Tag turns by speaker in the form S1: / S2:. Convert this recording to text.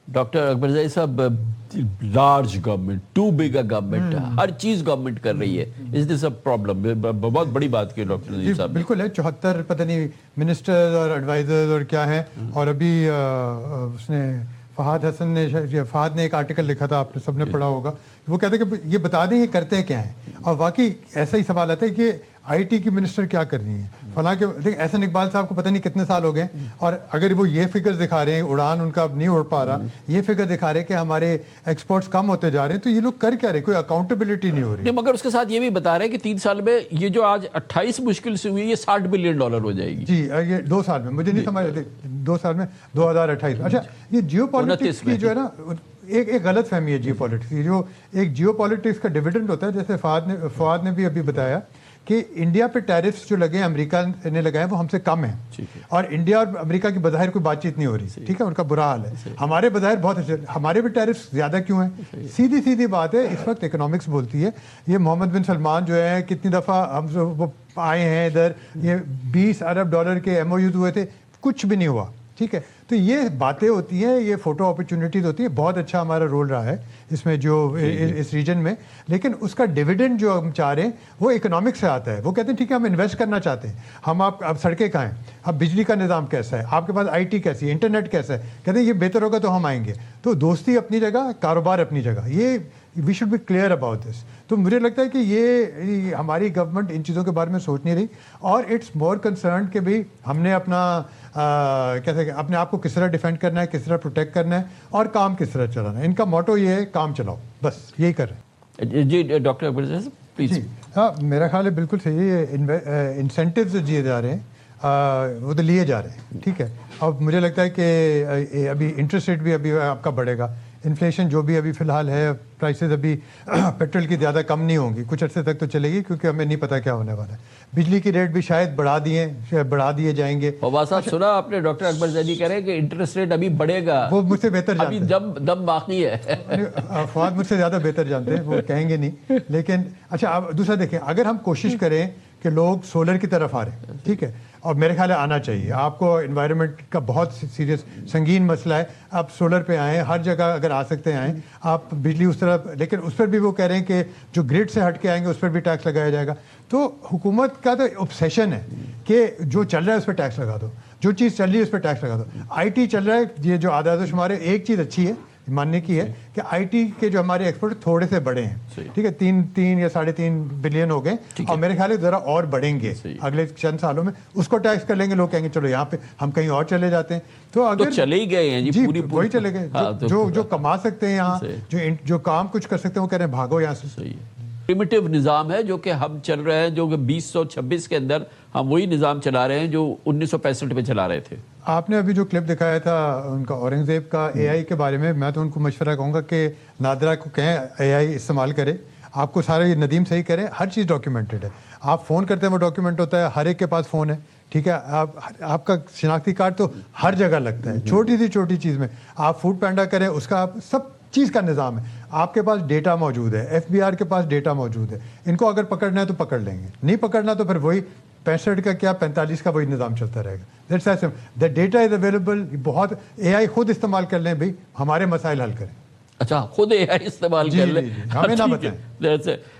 S1: Doctor Akbarzai صاحب، large government, too big a government, ہر چیز گورنمنٹ کر رہی ہے، از دس اے پرابلم؟ بہت بڑی بات کی ڈاکٹر نذیر صاحب نے۔
S2: بالکل ہے، 74 پتہ نہیں منسٹر اور ایڈوائزرز اور کیا ہیں، اور ابھی اس نے فہد نے ایک آرٹیکل لکھا تھا، آپ نے سب نے پڑھا ہوگا، وہ کہتے ہیں کہ یہ بتا دیں یہ کرتے کیا ہیں، اور واقعی ایسا ہی سوال آتا ہے کہ آئی ٹی کی منسٹر کیا کر رہی ہیں فلاں کے۔ دیکھ احسن اقبال صاحب کو پتہ نہیں کتنے سال ہو گئے، اور اگر وہ یہ فگر دکھا رہے ہیں اڑان ان کا اب نہیں اڑ پا رہا، یہ فگر دکھا رہے ہیں کہ ہمارے ایکسپورٹس کم ہوتے جا رہے ہیں، تو یہ لوگ کر کیا رہے؟ کوئی اکاؤنٹیبلٹی نہیں ہو رہی۔
S1: مگر اس کے ساتھ یہ بھی بتا رہے ہیں کہ 3 سال میں یہ جو آج 28 مشکل سے ہوئی، یہ $60 بلین ہو جائے گی۔
S2: جی، یہ 2 سال میں، مجھے نہیں سمجھ 2 سال میں 2028۔ اچھا، یہ جیو پالیٹکس کی جو ہے نا، ایک غلط فہمی ہے جیو پالیٹکس کی۔ جو ایک جیو پالیٹکس کا ڈیویڈنڈ ہوتا ہے، جیسے فواد نے بھی ابھی بتایا کہ انڈیا پہ ٹیرفس جو لگے ہیں، امریکہ نے لگائے ہیں، وہ ہم سے کم ہیں، اور انڈیا اور امریکہ کی بظاہر کوئی بات چیت نہیں ہو رہی، ٹھیک ہے، ان کا برا حال ہے۔ ہمارے بظاہر بہت اچھے، ہمارے بھی ٹیرفس زیادہ کیوں ہیں؟ سیدھی بات ہے، اس وقت اکنامکس بولتی ہے۔ یہ محمد بن سلمان جو ہے، کتنی دفعہ ہم وہ آئے ہیں ادھر، یہ $20 ارب کے MOUs ہوئے تھے، کچھ بھی نہیں ہوا، ٹھیک ہے۔ تو یہ باتیں ہوتی ہیں، یہ فوٹو اپرچونٹیز ہوتی ہیں، بہت اچھا ہمارا رول رہا ہے اس میں، جو اس ریجن میں، لیکن اس کا ڈیویڈنڈ جو ہم چاہ رہے ہیں وہ اکنامکس سے آتا ہے۔ وہ کہتے ہیں ٹھیک ہے ہم انویسٹ کرنا چاہتے ہیں، ہم اب سڑکیں کہاں ہیں، اب بجلی کا نظام کیسا ہے، آپ کے پاس IT کیسی ہے، انٹرنیٹ کیسا ہے، کہتے ہیں یہ بہتر ہوگا تو ہم آئیں گے۔ تو دوستی اپنی جگہ، کاروبار اپنی جگہ، یہ we should be clear about this. تو مجھے لگتا ہے کہ یہ ہماری گورنمنٹ ان چیزوں کے بارے میں سوچ نہیں رہی، اور اٹس مور کنسرنڈ کہ بھئی ہم نے اپنا کیسے اپنے آپ کو کس طرح ڈیفینڈ کرنا ہے، کس طرح پروٹیکٹ کرنا ہے، اور کام کس طرح چلانا ہے۔ ان کا موٹو یہ ہے کام چلاؤ، بس یہی کر رہے ہیں۔
S1: جی ڈاکٹر اکبر زئی صاحب پلیز۔
S2: جی ہاں، میرا خیال ہے بالکل صحیح ہے، انسینٹیوز جو دیے جا رہے ہیں وہ تو لیے جا رہے ہیں، ٹھیک ہے۔ اب مجھے لگتا ہے کہ ابھی انٹرسٹ ریٹ بھی ابھی آپ کا بڑھے گا، انفلیشن جو بھی ابھی فی الحال ہے، پرائسز ابھی پیٹرول کی زیادہ کم نہیں ہوں گی، کچھ عرصے تک تو چلے گی، کیونکہ ہمیں نہیں پتہ کیا ہونے والا ہے۔ بجلی کی ریٹ بھی شاید بڑھا دیے جائیں گے۔
S1: فواد صاحب سنا آپ نے، ڈاکٹر اکبر زئی کہہ رہے ہیں کہ انٹرسٹ ریٹ ابھی بڑھے گا،
S2: وہ مجھ سے بہتر جانتے ہیں،
S1: ابھی دم باقی ہے۔
S2: فواد مجھ سے زیادہ بہتر جانتے ہیں، وہ کہیں گے نہیں۔ لیکن اچھا، اب دوسرا دیکھیں، اگر ہم کوشش کریں کہ لوگ سولر کی طرف آ رہے ہیں، ٹھیک ہے، اور میرے خیال ہے آنا چاہیے، آپ کو انوائرمنٹ کا بہت سیریس سنگین مسئلہ ہے، آپ سولر پہ آئیں، ہر جگہ اگر آ سکتے ہیں آئیں، آپ بجلی اس طرح، لیکن اس پر بھی وہ کہہ رہے ہیں کہ جو گریڈ سے ہٹ کے آئیں گے اس پر بھی ٹیکس لگایا جائے گا۔ تو حکومت کا تو آبسیشن ہے کہ جو چل رہا ہے اس پہ ٹیکس لگا دو، جو چیز چل رہی ہے اس پہ ٹیکس لگا دو۔ IT چل رہا ہے، یہ جو اعداد و شمار ہے، ایک چیز اچھی ہے ماننے کی ہے کہ IT کے جو ہمارے ایکسپورٹ تھوڑے سے بڑے ہیں، ٹھیک ہے، 3 یا 3.5 بلین ہو گئے، اور میرے خیال ہے ذرا اور بڑھیں گے اگلے چند سالوں میں، اس کو ٹیکس کر لیں گے، لوگ کہیں گے چلو یہاں پہ ہم کہیں اور چلے جاتے ہیں۔ تو اگر
S1: چلے ہی گئے ہیں جی،
S2: وہی چلے گئے، جو کما سکتے ہیں یہاں، جو کام کچھ کر سکتے ہیں، وہ کہہ رہے ہیں بھاگو یہاں سے۔
S1: پریمیٹیو نظام ہے جو کہ ہم چل رہے ہیں، جو کہ 2026 کے اندر ہم وہی نظام چلا رہے ہیں جو 1965 میں چلا رہے تھے۔
S2: آپ نے ابھی جو کلپ دکھایا تھا ان کا اورنگزیب کا AI کے بارے میں تو ان کو مشورہ کہوں گا کہ نادرا کو کہیں AI استعمال کرے، آپ کو سارے ندیم صحیح کرے، ہر چیز ڈاکیومنٹڈ ہے، آپ فون کرتے ہیں وہ ڈاکیومنٹ ہوتا ہے، ہر ایک کے پاس فون ہے، ٹھیک ہے، آپ کا شناختی کارڈ تو ہر جگہ لگتا ہے، چھوٹی سی چھوٹی چیز میں، آپ فوڈ پینڈا کریں، اس کا سب چیز کا نظام ہے، آپ کے پاس ڈیٹا موجود ہے، FBR کے پاس ڈیٹا موجود ہے، ان کو اگر پکڑنا ہے تو پکڑ لیں گے، نہیں پکڑنا تو پھر وہی 65 کا کیا 45 کا وہی نظام چلتا رہے گا۔ دا ڈیٹا از اویلیبل، بہت AI خود استعمال کر لیں بھائی، ہمارے مسائل حل کریں۔
S1: اچھا، خود AI استعمال کر لیں،
S2: ہمیں نہ بتائیں۔